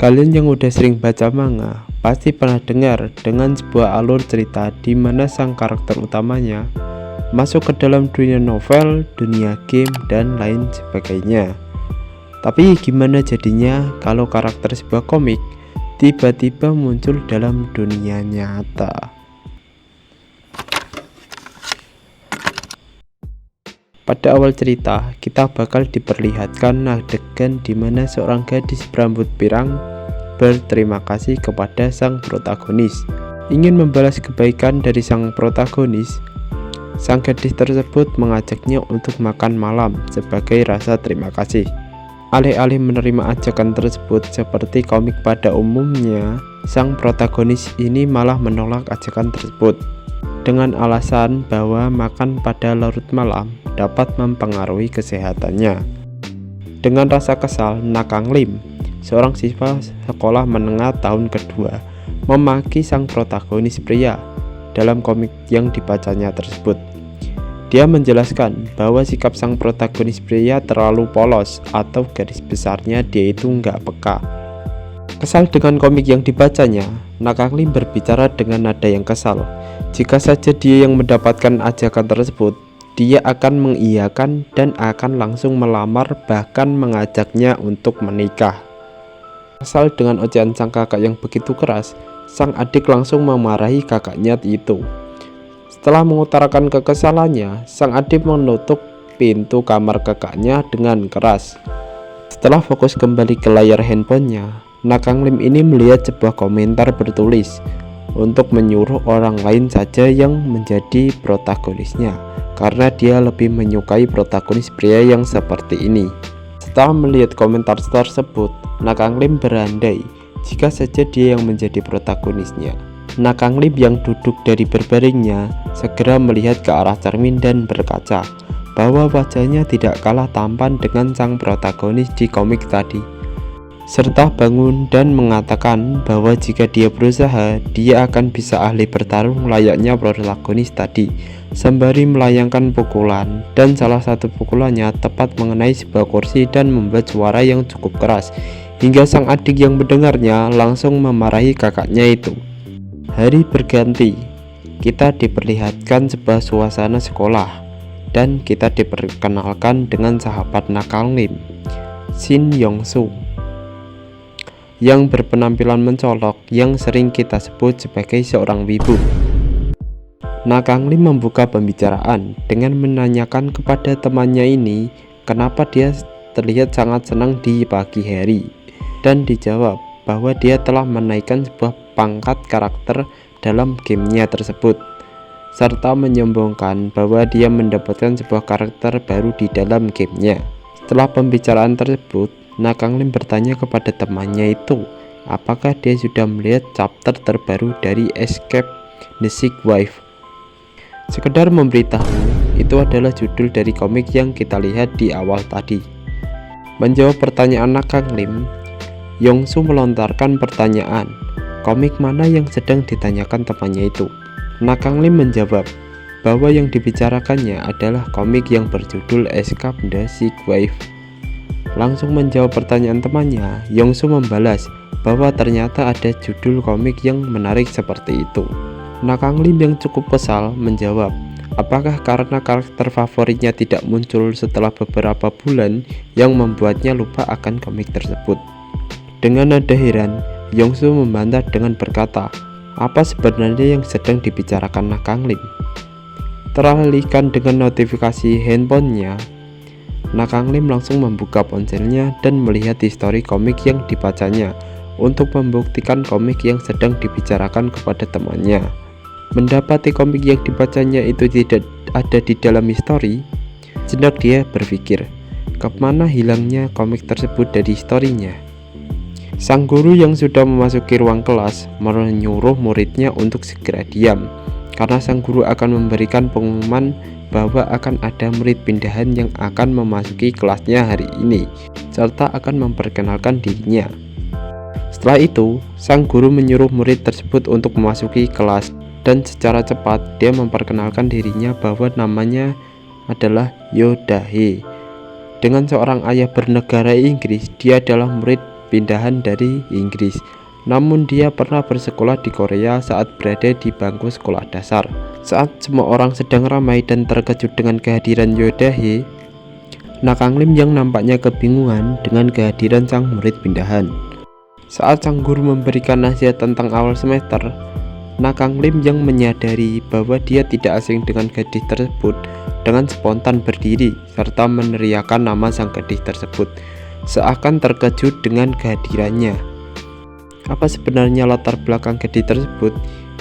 Kalian yang udah sering baca manga pasti pernah dengar dengan sebuah alur cerita di mana sang karakter utamanya masuk ke dalam dunia novel, dunia game, dan lain sebagainya. Tapi gimana jadinya kalau karakter sebuah komik tiba-tiba muncul dalam dunia nyata? Pada awal cerita, kita bakal diperlihatkan adegan di mana seorang gadis berambut pirang berterima kasih kepada sang protagonis. Ingin membalas kebaikan dari sang protagonis, sang gadis tersebut mengajaknya untuk makan malam sebagai rasa terima kasih. Alih-alih menerima ajakan tersebut seperti komik pada umumnya, sang protagonis ini malah menolak ajakan tersebut dengan alasan bahwa makan pada larut malam dapat mempengaruhi kesehatannya. Dengan rasa kesal, Nakang Lim, seorang siswa sekolah menengah tahun kedua, memaki sang protagonis pria dalam komik yang dibacanya tersebut. Dia menjelaskan bahwa sikap sang protagonis pria terlalu polos atau garis besarnya dia itu nggak peka. Kesal dengan komik yang dibacanya, Nakang Lim berbicara dengan nada yang kesal. Jika saja dia yang mendapatkan ajakan tersebut, dia akan mengiyakan dan akan langsung melamar, bahkan mengajaknya untuk menikah. Kesal dengan ocehan sang kakak yang begitu keras, sang adik langsung memarahi kakaknya itu. Setelah mengutarakan kekesalannya, sang adik menutup pintu kamar kakaknya dengan keras. Setelah fokus kembali ke layar handphonenya, Nakang Lim ini melihat sebuah komentar bertulis untuk menyuruh orang lain saja yang menjadi protagonisnya, karena dia lebih menyukai protagonis pria yang seperti ini. Setelah melihat komentar tersebut, Nakang Lim berandai jika saja dia yang menjadi protagonisnya. Nakang Lim yang duduk dari berbaringnya segera melihat ke arah cermin dan berkaca bahwa wajahnya tidak kalah tampan dengan sang protagonis di komik tadi, serta bangun dan mengatakan bahwa jika dia berusaha, dia akan bisa ahli bertarung layaknya protagonis tadi, sembari melayangkan pukulan, dan salah satu pukulannya tepat mengenai sebuah kursi dan membuat suara yang cukup keras, hingga sang adik yang mendengarnya langsung memarahi kakaknya itu. Hari berganti, kita diperlihatkan sebuah suasana sekolah, dan kita diperkenalkan dengan sahabat Nakang Lim, Shin Yong-soo, yang berpenampilan mencolok yang sering kita sebut sebagai seorang wibu. Nakang Lim membuka pembicaraan dengan menanyakan kepada temannya ini kenapa dia terlihat sangat senang di pagi hari, dan dijawab bahwa dia telah menaikkan sebuah pangkat karakter dalam gamenya tersebut, serta menyombongkan bahwa dia mendapatkan sebuah karakter baru di dalam gamenya. Setelah pembicaraan tersebut, Nakang Lim bertanya kepada temannya itu apakah dia sudah melihat chapter terbaru dari Escape the Sick Wife. Sekedar memberitahu, itu adalah judul dari komik yang kita lihat di awal tadi. Menjawab pertanyaan Nakang Lim, Yong-soo melontarkan pertanyaan, komik mana yang sedang ditanyakan temannya itu. Nakang Lim menjawab bahwa yang dibicarakannya adalah komik yang berjudul Escape the Sick Wife. Langsung menjawab pertanyaan temannya, Yong-soo membalas bahwa ternyata ada judul komik yang menarik seperti itu. Nakang Lim yang cukup kesal menjawab, apakah karena karakter favoritnya tidak muncul setelah beberapa bulan yang membuatnya lupa akan komik tersebut. Dengan nada heran, Yong-soo membantah dengan berkata, apa sebenarnya yang sedang dibicarakan Nakang Lim? Teralihkan dengan notifikasi handphonenya, Nakang Lim langsung membuka ponselnya dan melihat histori komik yang dibacanya untuk membuktikan komik yang sedang dibicarakan kepada temannya. Mendapati komik yang dibacanya itu tidak ada di dalam histori, sejenak dia berpikir, kemana hilangnya komik tersebut dari historinya? Sang guru yang sudah memasuki ruang kelas menyuruh muridnya untuk segera diam, karena sang guru akan memberikan pengumuman bahwa akan ada murid pindahan yang akan memasuki kelasnya hari ini, serta akan memperkenalkan dirinya. Setelah itu, sang guru menyuruh murid tersebut untuk memasuki kelas, dan secara cepat dia memperkenalkan dirinya bahwa namanya adalah Yodahe. Dengan seorang ayah bernegara Inggris, dia adalah murid pindahan dari Inggris. Namun dia pernah bersekolah di Korea saat berada di bangku sekolah dasar. Saat semua orang sedang ramai dan terkejut dengan kehadiran Yodahe, Nakang Lim yang nampaknya kebingungan dengan kehadiran sang murid pindahan. Saat sang guru memberikan nasihat tentang awal semester, Nakang Lim yang menyadari bahwa dia tidak asing dengan gadis tersebut dengan spontan berdiri serta meneriakkan nama sang gadis tersebut, seakan terkejut dengan kehadirannya. Apa sebenarnya latar belakang gadis tersebut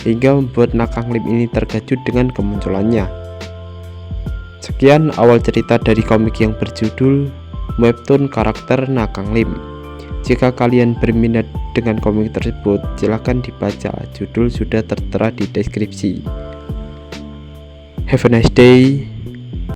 hingga membuat Nakang Lim ini terkejut dengan kemunculannya? Sekian awal cerita dari komik yang berjudul Webtoon Karakter Nakang Lim. Jika kalian berminat dengan komik tersebut, silahkan dibaca, judul sudah tertera di deskripsi. Have a nice day.